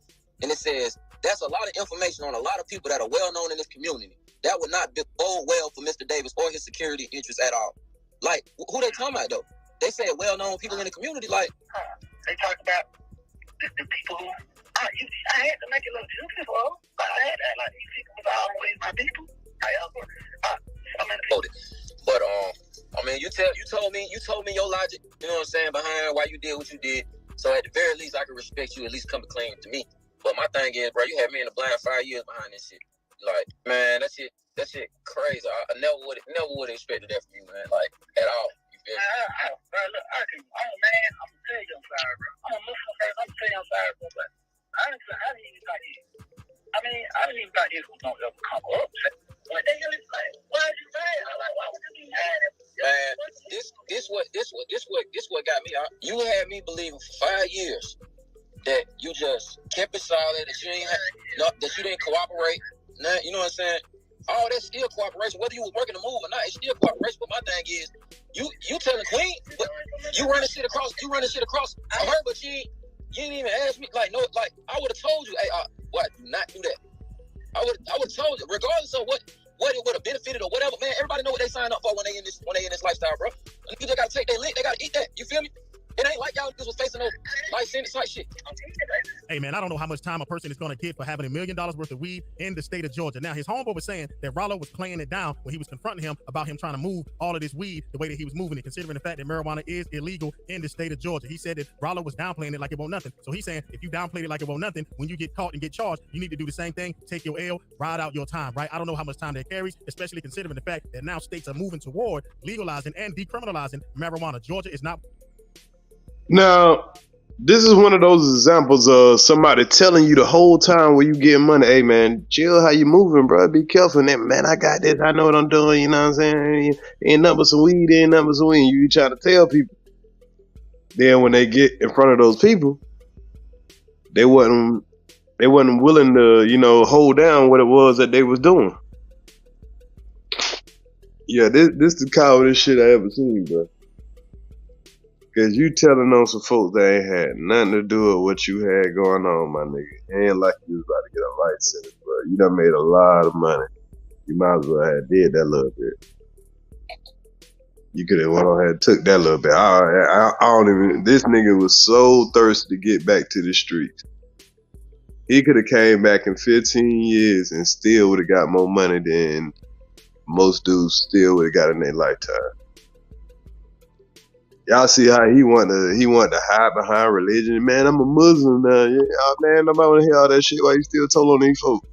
and it says, that's a lot of information on a lot of people that are well known in this community. That would not bode well for Mr. Davis or his security interests at all. Like, who they talking about though? They say well known people in the community, like they talk about the people who I had to make it look juicy for them. I had that, like, these people was always my people. But I mean, you told me your logic. You know what I'm saying, behind why you did what you did. So at the very least, I can respect you. At least come to claim to me. But my thing is, bro, you had me in the blind 5 years behind this shit. Like, man, that shit crazy. I never would have expected that from you, man. Like, at all. You feel me? Bro, look, I'm gonna tell you I'm sorry, bro. I'm a Muslim first. I'm gonna tell you I'm sorry, bro. But I didn't even think this. I didn't even think this was gonna ever come up. Like, they really like, why did you say it? I'm like, why would you be mad at me? Man, this what got me out. You had me believing for 5 years that you just kept it solid, that you didn't cooperate. Nah, you know what I'm saying? All that's still cooperation. Whether you was working the move or not, it's still cooperation. But my thing is, you telling Queen, but you running shit across her, but you didn't even ask me. Like, no, like, I would have told you, hey, what, do not do that. I would have told you, regardless of what it would have benefited or whatever, man. Everybody know what they sign up for when they in this lifestyle, bro. And you just gotta take their lick, they gotta eat that. You feel me? It ain't like y'all just was facing no life sentence type shit. Hey, man, I don't know how much time a person is going to get for having $1 million worth of weed in the state of Georgia. Now, his homeboy was saying that RALO was playing it down when he was confronting him about him trying to move all of this weed the way that he was moving it, considering the fact that marijuana is illegal in the state of Georgia. He said that RALO was downplaying it like it won't nothing. So he's saying if you downplay it like it won't nothing, when you get caught and get charged, you need to do the same thing, take your L, ride out your time, right? I don't know how much time that carries, especially considering the fact that now states are moving toward legalizing and decriminalizing marijuana. Georgia is not. Now, this is one of those examples of somebody telling you the whole time where you getting money, hey man, chill how you moving, bro. Be careful. And then, man, I got this. I know what I'm doing. You know what I'm saying? Ain't nothing but some weed. Ain't nothing but some weed. You try to tell people. Then when they get in front of those people, they wasn't willing to, hold down what it was that they was doing. Yeah, this the cowardest shit I ever seen, bro. Cause you telling on some folks that ain't had nothing to do with what you had going on, my nigga. It ain't like you was about to get a life sentence, bro. You done made a lot of money. You might as well have did that little bit. You could have went on ahead and took that little bit. I don't even. This nigga was so thirsty to get back to the streets. He could have came back in 15 years and still would have got more money than most dudes still would have got in their lifetime. Y'all see how he wanted to hide behind religion. Man, I'm a Muslim now. Yeah, man, nobody want to hear all that shit while you still told on these folks.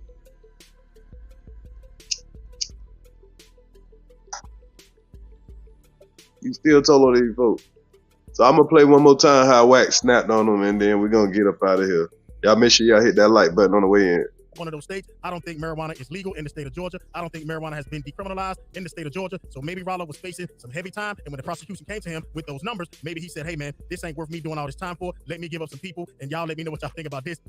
You still told on these folks. So I'm going to play one more time how Wack snapped on them, and then we're going to get up out of here. Y'all make sure y'all hit that like button on the way in. One of those states. I don't think marijuana is legal in the state of Georgia. I don't think marijuana has been decriminalized in the state of Georgia. So maybe RALO was facing some heavy time, and when the prosecution came to him with those numbers, maybe he said, hey man, this ain't worth me doing all this time for. Let me give up some people, and y'all let me know what y'all think about this.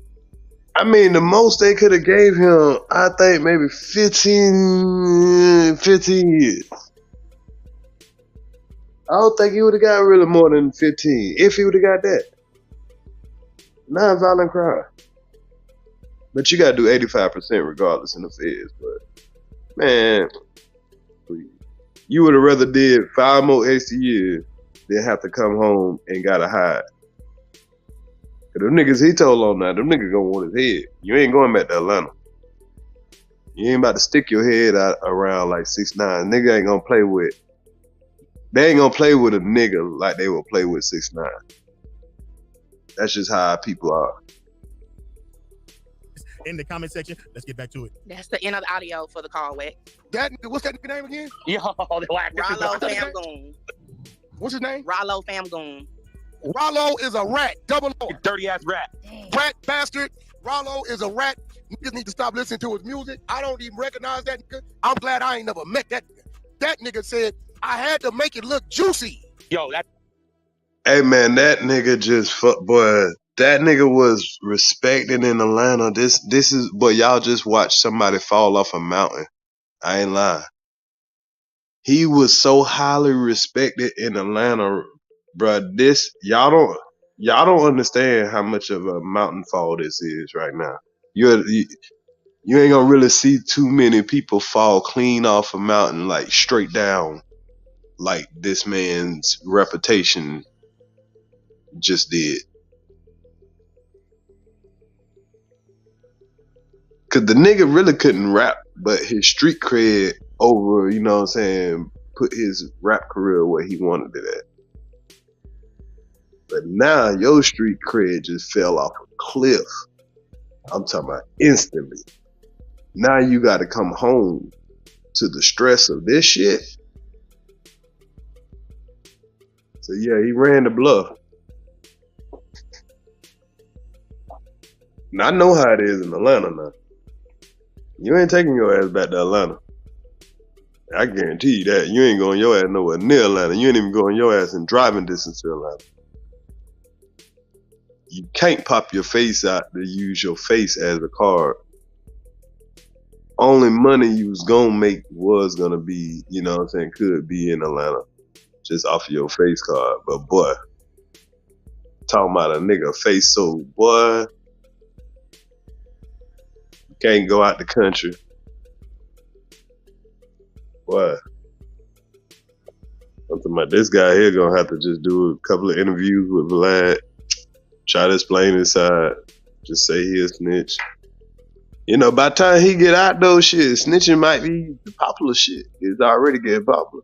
I mean, the most they could have gave him, I think maybe 15 years. I don't think he would have got really more than 15, if he would have got that. Non-violent crime. But you got to do 85% regardless in the feds. But, man, please. You would have rather did 5 more extra years than have to come home and got to hide. Them niggas he told on that, them niggas gonna want his head. You ain't going back to Atlanta. You ain't about to stick your head out around like 6ix9ine. Nigga ain't gonna play with. They ain't gonna play with a nigga like they will play with 6ix9ine. That's just how people are. In the comment section, let's get back to it. That's the end of the audio for the call, Wack. What's that nigga name again? Yo, the Wack. RALO Famgoon. What's his name? RALO Famgoon. RALO is a rat. Double O. Dirty ass rat. Rat bastard. RALO is a rat. Niggas need to stop listening to his music. I don't even recognize that nigga. I'm glad I ain't never met that nigga. That nigga said, I had to make it look juicy. Yo, that. Hey man, that nigga boy. That nigga was respected in Atlanta. This is, but y'all just watched somebody fall off a mountain. I ain't lying. He was so highly respected in Atlanta, bruh. This y'all don't understand how much of a mountain fall this is right now. You ain't gonna really see too many people fall clean off a mountain like straight down, like this man's reputation just did. Cause the nigga really couldn't rap, but his street cred over, you know what I'm saying, put his rap career where he wanted it at. But now your street cred just fell off a cliff. I'm talking about instantly. Now you gotta come home to the stress of this shit. So yeah, he ran the bluff. Now I know how it is in Atlanta now. You ain't taking your ass back to Atlanta. I guarantee you that. You ain't going your ass nowhere near Atlanta. You ain't even going your ass in driving distance to Atlanta. You can't pop your face out to use your face as a card. Only money you was gonna make was gonna be, you know what I'm saying, could be in Atlanta. Just off of your face card. But boy, talking about a nigga face so, boy, you can't go out the country. Boy, I'm talking about this guy here gonna have to just do a couple of interviews with Vlad. Try to explain his side. Just say he a snitch. You know, by the time he get out those shit, snitching might be the popular shit. It's already getting popular.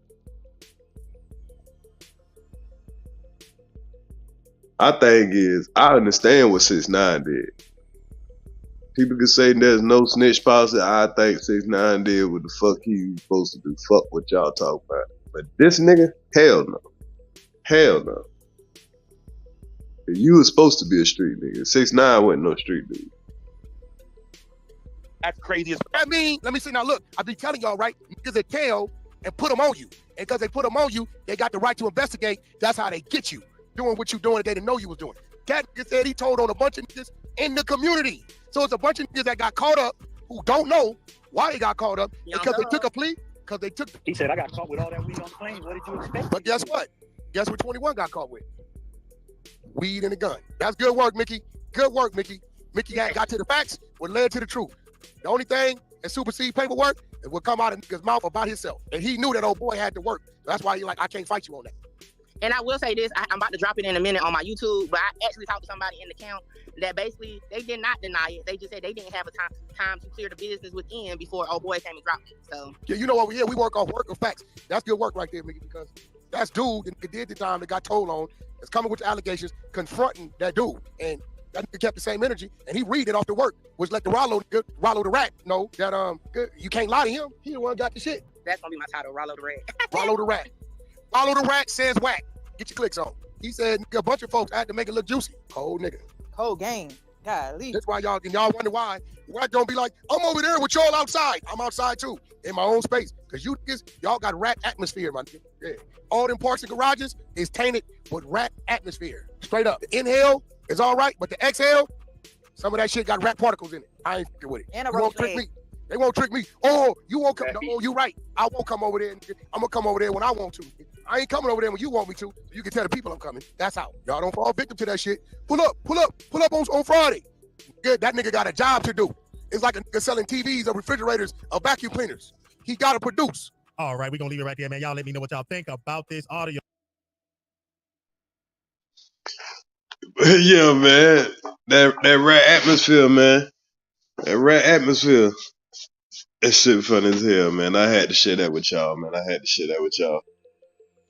I think is, I understand what 6ix9ine did. People can say there's no snitch policy. I think 6ix9ine did what the fuck he was supposed to do. Fuck what y'all talk about. But this nigga, hell no. Hell no. You was supposed to be a street nigga. 6ix9ine wasn't no street nigga. That's crazy as I mean, let me see now. Look, I be telling y'all, right? Niggas that tell and put them on you. And because they put them on you, they got the right to investigate. That's how they get you. Doing what you doing that they didn't know you was doing. That nigga said he told on a bunch of niggas in the community. So it's a bunch of niggas that got caught up who don't know why they got caught up because they took a plea. Because they took. He said, I got caught with all that weed on the plane. What did you expect? But guess what? Guess what 21 got caught with? Weed and a gun. That's good work, Mickey. Good work, Mickey. Mickey got to the facts, what led to the truth. The only thing that supersede paperwork is what come out of nigga's mouth about himself. And he knew that old boy had to work. That's why he like, I can't fight you on that. And I will say this, I'm about to drop it in a minute on my YouTube, but I actually talked to somebody in the camp that basically, they did not deny it. They just said they didn't have a time to clear the business within before old boy came and dropped it. So yeah, you know over here, we work off work of facts. That's good work right there, Mickey, because that's dude that did the time that got told on, that's coming with the allegations, confronting that dude. And that nigga kept the same energy, and he read it off the work, which let the RALO the rat know that you can't lie to him. He the one got the shit. that's gonna be my title, RALO the rat. RALO the rat. RALO the rat says whack. Get your clicks on. He said a bunch of folks had to make it look juicy. Cold nigga. Whole game. Golly. That's why y'all wonder why don't be like, I'm over there with y'all outside. I'm outside too, in my own space. Cause y'all got rat atmosphere, my nigga. Yeah. All them parks and garages is tainted with rat atmosphere. Straight up. The inhale is all right, but the exhale, some of that shit got rat particles in it. I ain't fucking with it. And a You won't trick me. They won't trick me. Oh, you won't come. No, you right. I won't come over there. I'm gonna come over there when I want to. I ain't coming over there when you want me to. You can tell the people I'm coming. That's how. Y'all don't fall victim to that shit. Pull up on Friday. Good, that nigga got a job to do. It's like a nigga selling TVs or refrigerators or vacuum cleaners. He gotta produce. All right, we're gonna leave it right there, man. Y'all let me know what y'all think about this audio. Yeah, man. That rat atmosphere, man. That rat atmosphere. That shit funny as hell, man. I had to share that with y'all, man.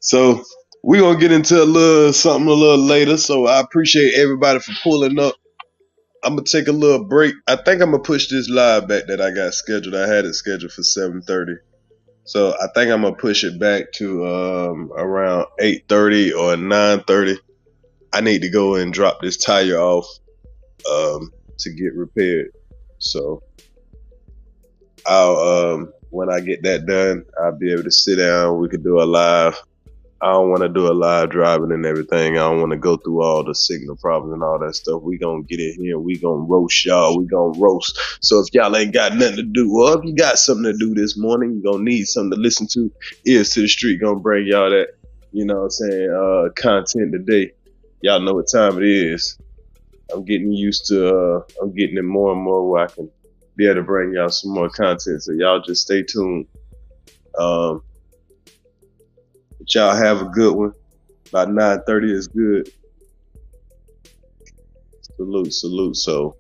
So we gonna get into something a little later. So I appreciate everybody for pulling up. I'm gonna take a little break. I think I'm gonna push this live back that I got scheduled. I had it scheduled for 7:30. So I think I'm gonna push it back to around 8:30 or 9:30. I need to go and drop this tire off to get repaired. So I'll when I get that done, I'll be able to sit down. We could do a live. I don't want to do a live driving and everything. I don't want to go through all the signal problems and all that stuff. We gonna get in here. We gonna roast y'all. We gonna roast. So if y'all ain't got nothing to do, or if you got something to do this morning, you gonna need something to listen to. Earz to the Street gonna bring y'all that, you know what I'm saying, content today. Y'all know what time it is. I'm getting used to, I'm getting it more and more where I can be able to bring y'all some more content. So y'all just stay tuned. But y'all have a good one. About 9:30 is good. Salute. So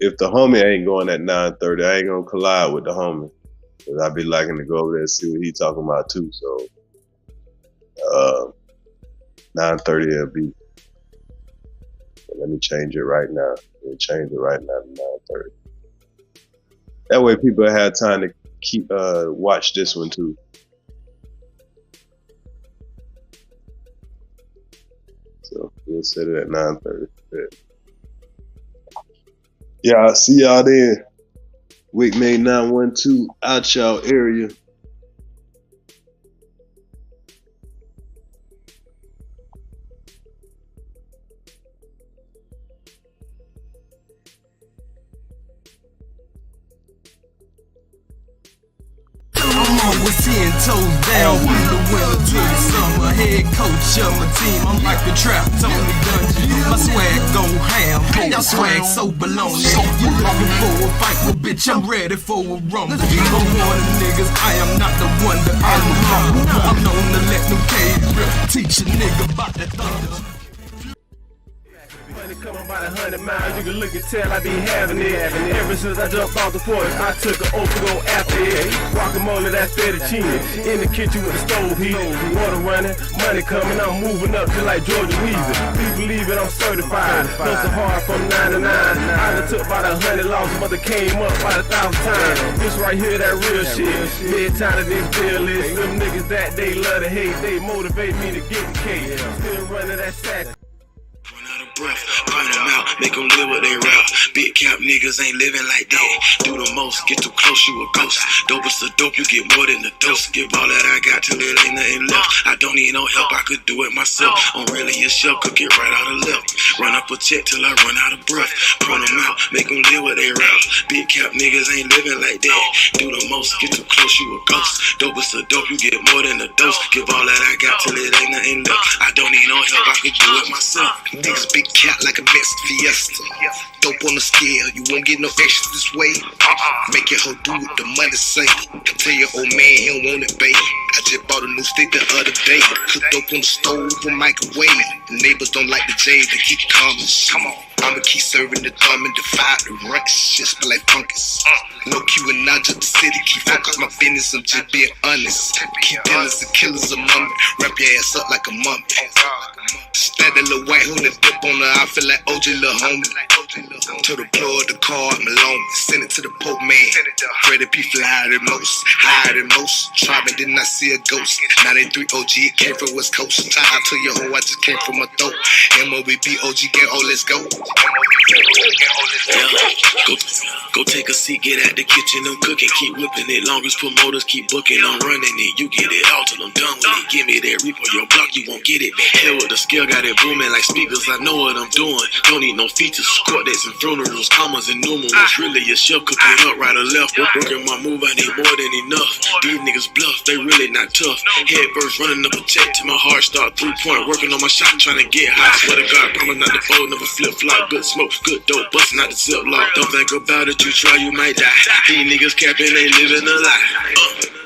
if the homie ain't going at 9:30, I ain't gonna collide with the homie. Cause I be liking to go over there and see what he talking about too. So 9:30 it'll be. Let me change it right now. Let me change it right now to 9:30. That way people have time to keep watch this one too. So we'll set it at 9:30. Yeah, I'll see y'all then. Wickmade 912 out y'all area. Always 10 toes down from the winter to the summer. Head coach of my team, I'm like the trap Tony Dungeon. My swag go ham, y'all swag so baloney. You looking for a fight, well bitch, I'm ready for a rumble. I'm one of the niggas, I am not the one that I'm the humble. I'm known to let them cage rip, teach a nigga about that thunder. Coming about 100 miles, you can look and tell I be having it. Ever since I jumped off the porch, I took an oath to go after it. Guacamole, that's fettuccine. In the kitchen with the stove heat. Water running, money coming, I'm moving up just like Georgia Weezy. Please believe it, I'm certified. Hustle hard from 9 to 9. I done took about 100 losses, mother came up about 1,000 times. This right here, that real shit. Mid-time to this deal is. Them niggas that they love to hate, they motivate me to get the cake. Still running that sack. Breath, point them out, make them live what they rap. Big cap niggas ain't living like that. Do the most, get too close, you a ghost. Dope is the dope, you get more than the dose. Give all that I got till it ain't nothing left. I don't need no help, I could do it myself. I'm really a chef, cook it right out of left. Run up a check till I run out of breath. Point them out, make them live what they rap. Big cap niggas ain't living like that. Do the most, get too close, you a ghost. Dope is the dope, you get more than the dose. Give all that I got till it ain't nothing left. I don't need no help, I could do it myself. Niggas big cat like a Mets Fiesta. Dope on the scale, you won't get no extra this way. Make your hoe do what the money say. Tell your old man he don't want it, babe. I just bought a new stick the other day. Cook dope on the stove or microwave. The neighbors don't like the J's, they keep calling. Come on. I'ma keep serving the thumb and defy the ranks. Shit smell like fungus. No Q and not just the city. Keep focus my business, I'm just being honest. Keep dealers and killers a mummy. Wrap your ass up like a mummy. Stab that little white hood and dip on her. I feel like OJ little homie. To the plug the car, I'm alone. Send it to the Pope man. Freddie P fly higher than most. Higher than most. Try me, didn't I see a ghost? 93 OG, it came from West Coast. Time to your hoe, I just came from a throat. MOBB OG gang, oh let's go. Go take a seat, get at the kitchen, I'm cooking, keep whipping it. Longest promoters keep booking, I'm running it. You get it all till I'm done with it. Give me that reaper, your block, you won't get it. Hell with the scale, got it booming like speakers. I know what I'm doing. Don't need no features, quartets and funerals, commas and numerals. Really a chef cooking up right or left. Working my move, I need more than enough. These niggas bluff, they really not tough. Head first, running up a check till my heart start 3-point. Working on my shot, trying to get high. Swear to God, promise not to fold, never flip flop. Good smoke, good dope, busting out the zip lock. Don't think about it, you try, you might die. These niggas capping, they living a lie.